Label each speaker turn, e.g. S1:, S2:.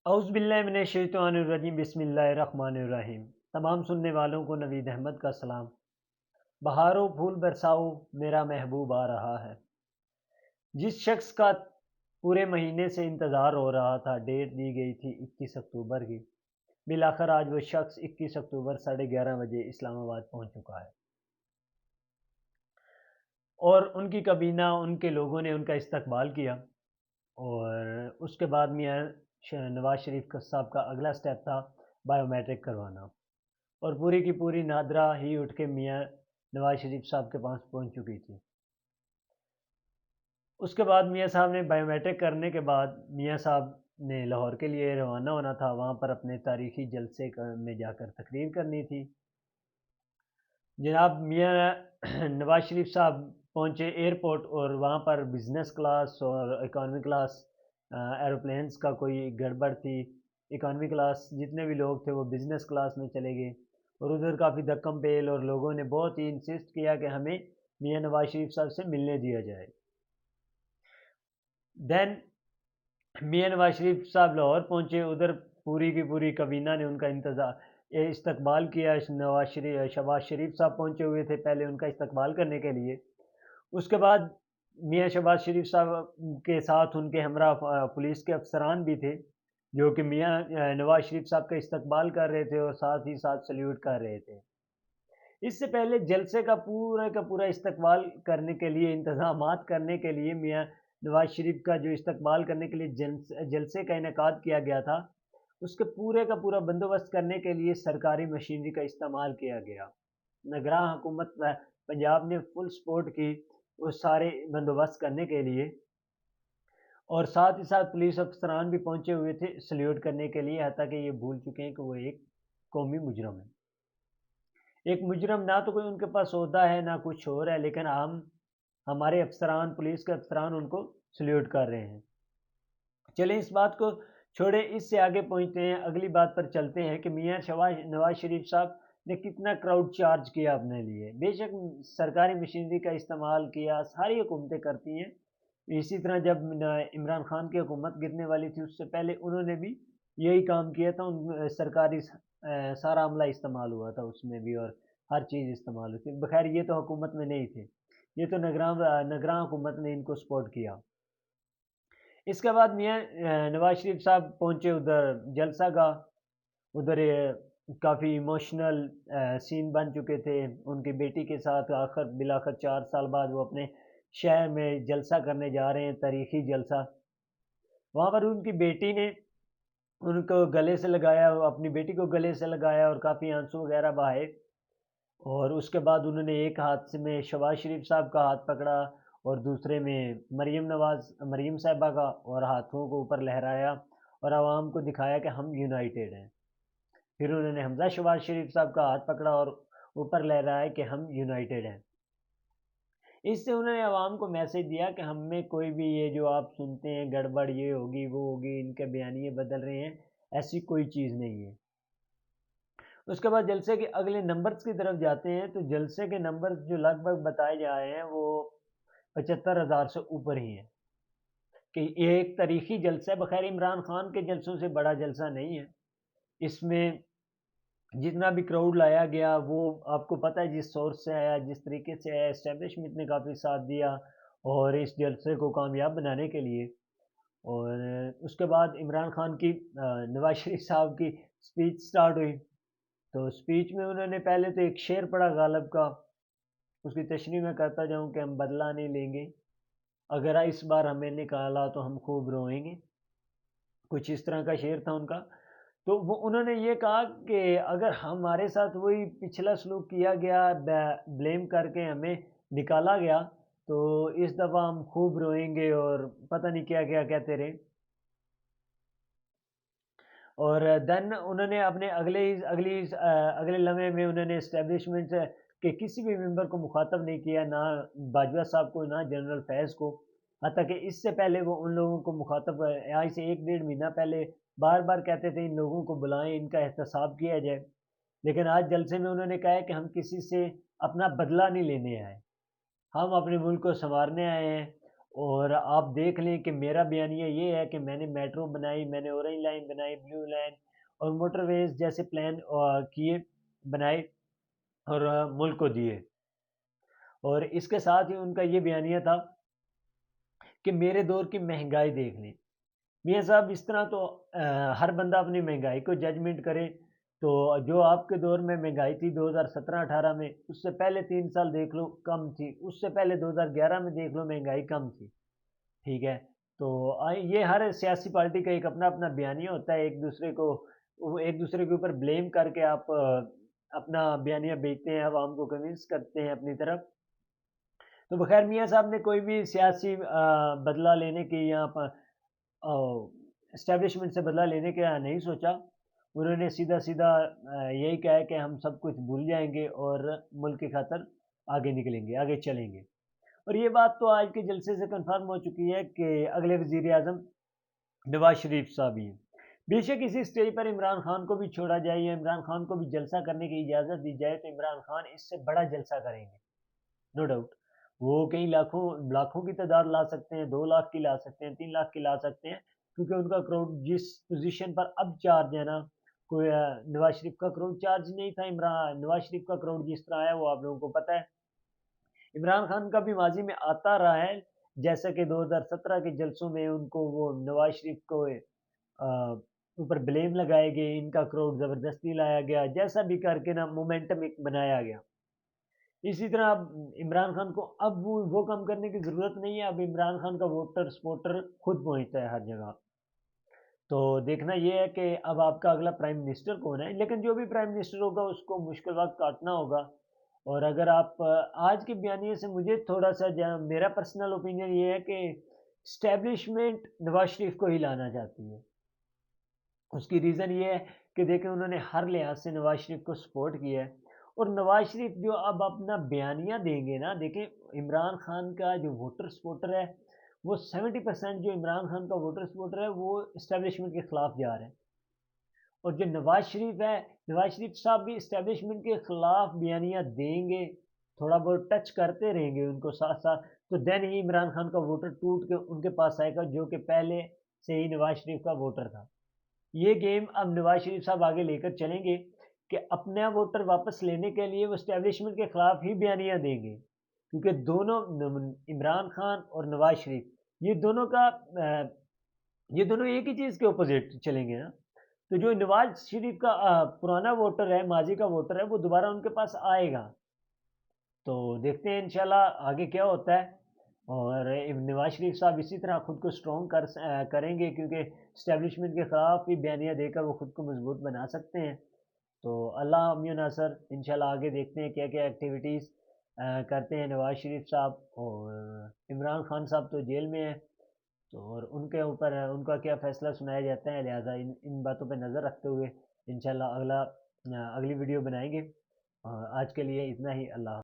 S1: اعوذ باللہ من الشیطان الرجیم، بسم اللہ الرحمن الرحیم۔ تمام سننے والوں کو نوید احمد کا سلام۔ بہاروں پھول برساؤ، میرا محبوب آ رہا ہے۔ جس شخص کا پورے مہینے سے انتظار ہو رہا تھا، ڈیٹ دی گئی تھی 21 اکتوبر کی، بالآخر آج وہ شخص 21 اکتوبر 11:30 اسلام آباد پہنچ چکا ہے، اور ان کی کابینہ، ان کے لوگوں نے ان کا استقبال کیا۔ اور اس کے بعد میاں نواز شریف صاحب کا اگلا سٹیپ تھا بائیو میٹرک کروانا، اور پوری کی پوری نادرا ہی اٹھ کے میاں نواز شریف صاحب کے پاس پہنچ چکی تھی۔ اس کے بعد میاں صاحب نے بائیو میٹرک کرنے کے بعد میاں صاحب نے لاہور کے لیے روانہ ہونا تھا، وہاں پر اپنے تاریخی جلسے میں جا کر تقریر کرنی تھی۔ جناب میاں نواز شریف صاحب پہنچے ایئرپورٹ، اور وہاں پر بزنس کلاس اور اکانومی کلاس ایروپلینس کا کوئی گڑبڑ تھی۔ اکانومی کلاس جتنے بھی لوگ تھے وہ بزنس کلاس میں چلے گئے، اور ادھر کافی دھکم پیل، اور لوگوں نے بہت ہی انسسٹ کیا کہ ہمیں میاں نواز شریف صاحب سے ملنے دیا جائے۔ دین میاں نواز شریف صاحب لاہور پہنچے، ادھر پوری کی پوری کابینہ نے ان کا استقبال کیا۔ شہباز شریف صاحب پہنچے ہوئے تھے پہلے ان کا استقبال کرنے کے لیے۔ اس کے بعد میاں شہباز شریف صاحب کے ساتھ ان کے ہمراہ پولیس کے افسران بھی تھے، جو کہ میاں نواز شریف صاحب کا استقبال کر رہے تھے اور ساتھ ہی ساتھ سلیوٹ کر رہے تھے۔ اس سے پہلے جلسے کا پورا استقبال کرنے کے لیے، انتظامات کرنے کے لیے، میاں نواز شریف کا جو استقبال کرنے کے لیے جلسے کا انعقاد کیا گیا تھا، اس کے پورے کا پورا بندوبست کرنے کے لیے سرکاری مشینری کا استعمال کیا گیا۔ نگراں حکومت پنجاب نے فل سپورٹ کی اس سارے بندوبست کرنے کے لیے، اور ساتھ ہی ساتھ پولیس افسران بھی پہنچے ہوئے تھے سلیوٹ کرنے کے لیے، حتیٰ کہ یہ بھول چکے ہیں کہ وہ ایک قومی مجرم ہے۔ ایک مجرم نہ تو کوئی ان کے پاس عہدہ ہے نہ کچھ اور ہے، لیکن ہمارے افسران، پولیس کے افسران ان کو سلیوٹ کر رہے ہیں۔ چلیں اس بات کو چھوڑے، اس سے آگے پہنچتے ہیں، اگلی بات پر چلتے ہیں کہ میاں نواز شریف صاحب نے کتنا کراؤڈ چارج کیا اپنے لیے۔ بے شک سرکاری مشینری کا استعمال کیا، ساری حکومتیں کرتی ہیں۔ اسی طرح جب عمران خان کی حکومت گرنے والی تھی، اس سے پہلے انہوں نے بھی یہی کام کیا تھا، سرکاری سارا عملہ استعمال ہوا تھا اس میں بھی، اور ہر چیز استعمال ہوئی تھی۔ بخیر یہ تو حکومت میں نہیں تھے، یہ تو نگراں حکومت نے ان کو سپورٹ کیا۔ اس کے بعد میاں نواز شریف صاحب پہنچے ادھر جلسہ گاہ، ادھر کافی ایموشنل سین بن چکے تھے ان کی بیٹی کے ساتھ۔ بالآخر 4 سال بعد وہ اپنے شہر میں جلسہ کرنے جا رہے ہیں، تاریخی جلسہ۔ وہاں پر ان کی بیٹی نے ان کو گلے سے لگایا، اپنی بیٹی کو گلے سے لگایا، اور کافی آنسو وغیرہ بہائے، اور اس کے بعد انہوں نے ایک ہاتھ میں شہباز شریف صاحب کا ہاتھ پکڑا، اور دوسرے میں مریم صاحبہ کا، اور ہاتھوں کو اوپر لہرایا اور عوام کو دکھایا کہ ہم یونائٹڈ ہیں۔ پھر انہوں نے حمزہ شہباز شریف صاحب کا ہاتھ پکڑا اور اوپر لہرایا کہ ہم یونائٹڈ ہیں۔ اس سے انہوں نے عوام کو میسج دیا کہ ہم میں کوئی بھی یہ جو آپ سنتے ہیں گڑبڑ، یہ ہوگی وہ ہوگی، ان کے بیانیے بدل رہے ہیں، ایسی کوئی چیز نہیں ہے۔ اس کے بعد جلسے کے اگلے نمبرز کی طرف جاتے ہیں، تو جلسے کے نمبرز جو لگ بھگ بتائے جا رہے ہیں وہ 75,000 سے اوپر ہی ہیں، کہ یہ ایک تاریخی جلسہ ہے۔ بخیر عمران خان کے جلسوں سے بڑا جلسہ نہیں ہے۔ اس میں جتنا بھی کراؤڈ لایا گیا وہ آپ کو پتہ ہے جس سورس سے آیا، جس طریقے سے آیا، اسٹیبلشمنٹ نے کافی ساتھ دیا اور اس جلسے کو کامیاب بنانے کے لیے۔ اور اس کے بعد عمران خان کی نواز شریف صاحب کی سپیچ سٹارٹ ہوئی، تو سپیچ میں انہوں نے پہلے تو ایک شعر پڑھا غالب کا، اس کی تشریح میں کرتا جاؤں کہ ہم بدلہ نہیں لیں گے، اگر اس بار ہمیں نکالا تو ہم خوب روئیں گے، کچھ اس طرح کا شعر تھا ان کا۔ تو وہ انہوں نے یہ کہا کہ اگر ہمارے ساتھ وہی پچھلا سلوک کیا گیا، بلیم کر کے ہمیں نکالا گیا، تو اس دفعہ ہم خوب روئیں گے، اور پتہ نہیں کیا کیا کہتے رہے۔ اور دین انہوں نے اپنے اگلے لمحے میں انہوں نے اسٹیبلشمنٹ کے کسی بھی ممبر کو مخاطب نہیں کیا، نہ باجوہ صاحب کو، نہ جنرل فیض کو، حتیٰ کہ اس سے پہلے وہ ان لوگوں کو مخاطب آج سے 1 ڈیڑھ مہینہ پہلے بار بار کہتے تھے ان لوگوں کو بلائیں، ان کا احتساب کیا جائے، لیکن آج جلسے میں انہوں نے کہا ہے کہ ہم کسی سے اپنا بدلہ نہیں لینے آئے، ہم اپنے ملک کو سنوارنے آئے ہیں۔ اور آپ دیکھ لیں کہ میرا بیانیہ یہ ہے کہ میں نے میٹرو بنائی، میں نے اورنج لائن بنائی، بلیو لائن اور موٹر ویز جیسے پلان کیے، بنائے اور ملک کو دیے۔ اور اس کے ساتھ ہی ان کا یہ بیانیہ تھا کہ میرے دور کی مہنگائی دیکھ لیں۔ میاں صاحب اس طرح تو ہر بندہ اپنی مہنگائی کو ججمنٹ کرے، تو جو آپ کے دور میں مہنگائی تھی 2017-18 میں، اس سے پہلے 3 سال دیکھ لو کم تھی، اس سے پہلے 2011 میں دیکھ لو مہنگائی کم تھی، ٹھیک ہے؟ تو یہ ہر سیاسی پارٹی کا ایک اپنا اپنا بیانیہ ہوتا ہے، ایک دوسرے کے اوپر بلیم کر کے آپ اپنا بیانیہ بیچتے ہیں، عوام کو کنونس کرتے ہیں اپنی طرف۔ تو بخیر میاں صاحب نے کوئی بھی سیاسی بدلہ لینے کی یا اسٹیبلشمنٹ سے بدلہ لینے کا نہیں سوچا۔ انہوں نے سیدھا سیدھا یہی کہا ہے کہ ہم سب کچھ بھول جائیں گے اور ملک کی خاطر آگے نکلیں گے، آگے چلیں گے۔ اور یہ بات تو آج کے جلسے سے کنفرم ہو چکی ہے کہ اگلے وزیر اعظم نواز شریف صاحب ہی ہیں۔ بے شک اسی اسٹیج پر عمران خان کو بھی چھوڑا جائے یا عمران خان کو بھی جلسہ کرنے کی اجازت دی جائے تو عمران خان اس سے بڑا جلسہ کریں گے، نو ڈاؤٹ۔ وہ کئی لاکھوں کی تعداد لا سکتے ہیں، 2 لاکھ کی لا سکتے ہیں، 3 لاکھ کی لا سکتے ہیں، کیونکہ ان کا کراؤڈ جس پوزیشن پر اب چارج ہے نا، کوئی نواز شریف کا کراؤڈ چارج نہیں تھا، نواز شریف کا کراؤڈ جس طرح ہے وہ آپ لوگوں کو پتہ ہے۔ عمران خان کا بھی ماضی میں آتا رہا ہے، جیسا کہ 2017 کے جلسوں میں ان کو وہ نواز شریف کو اوپر بلیم لگائے گئے، ان کا کراؤڈ زبردستی لایا گیا، جیسا بھی کر کے نا مومنٹم ایک بنایا گیا۔ اسی طرح اب عمران خان کو اب وہ کام کرنے کی ضرورت نہیں ہے، اب عمران خان کا ووٹر سپورٹر خود پہنچتا ہے ہر جگہ۔ تو دیکھنا یہ ہے کہ اب آپ کا اگلا پرائم منسٹر کون ہے، لیکن جو بھی پرائم منسٹر ہوگا اس کو مشکل وقت کاٹنا ہوگا۔ اور اگر آپ آج کے بیانیے سے مجھے تھوڑا سا میرا پرسنل اوپینین یہ ہے کہ اسٹیبلشمنٹ نواز شریف کو ہی لانا چاہتی ہے۔ اس کی ریزن یہ ہے کہ دیکھیں انہوں نے ہر لحاظ سے نواز شریف کو سپورٹ کیا ہے، اور نواز شریف جو اب اپنا بیانیہ دیں گے نا، دیکھیں عمران خان کا جو ووٹر سپورٹر ہے وہ 70% جو عمران خان کا ووٹر سپورٹر ہے وہ اسٹیبلشمنٹ کے خلاف جا رہے ہیں، اور جو نواز شریف ہے، نواز شریف صاحب بھی اسٹیبلشمنٹ کے خلاف بیانیہ دیں گے، تھوڑا بہت ٹچ کرتے رہیں گے ان کو ساتھ ساتھ، تو دین ہی عمران خان کا ووٹر ٹوٹ کے ان کے پاس آئے گا جو کہ پہلے سے ہی نواز شریف کا ووٹر تھا۔ یہ گیم اب نواز شریف صاحب آگے لے کر چلیں گے کہ اپنا ووٹر واپس لینے کے لیے وہ اسٹیبلشمنٹ کے خلاف ہی بیانیہ دیں گے، کیونکہ دونوں عمران خان اور نواز شریف یہ دونوں کا یہ دونوں ایک ہی چیز کے اپوزٹ چلیں گے نا۔ تو جو نواز شریف کا پرانا ووٹر ہے، ماضی کا ووٹر ہے، وہ دوبارہ ان کے پاس آئے گا۔ تو دیکھتے ہیں انشاءاللہ آگے کیا ہوتا ہے، اور نواز شریف صاحب اسی طرح خود کو سٹرونگ کریں گے، کیونکہ اسٹیبلشمنٹ کے خلاف بھی بیانیہ دے کر وہ خود کو مضبوط بنا سکتے ہیں۔ تو اللہ امیہ ناصر، انشاءاللہ آگے دیکھتے ہیں کیا کیا ایکٹیویٹیز کرتے ہیں نواز شریف صاحب، اور عمران خان صاحب تو جیل میں ہیں، تو اور ان کے اوپر ان کا کیا فیصلہ سنایا جاتا ہے، لہٰذا ان باتوں پہ نظر رکھتے ہوئے انشاءاللہ اگلی ویڈیو بنائیں گے۔ آج کے لیے اتنا ہی، اللہ حافظ۔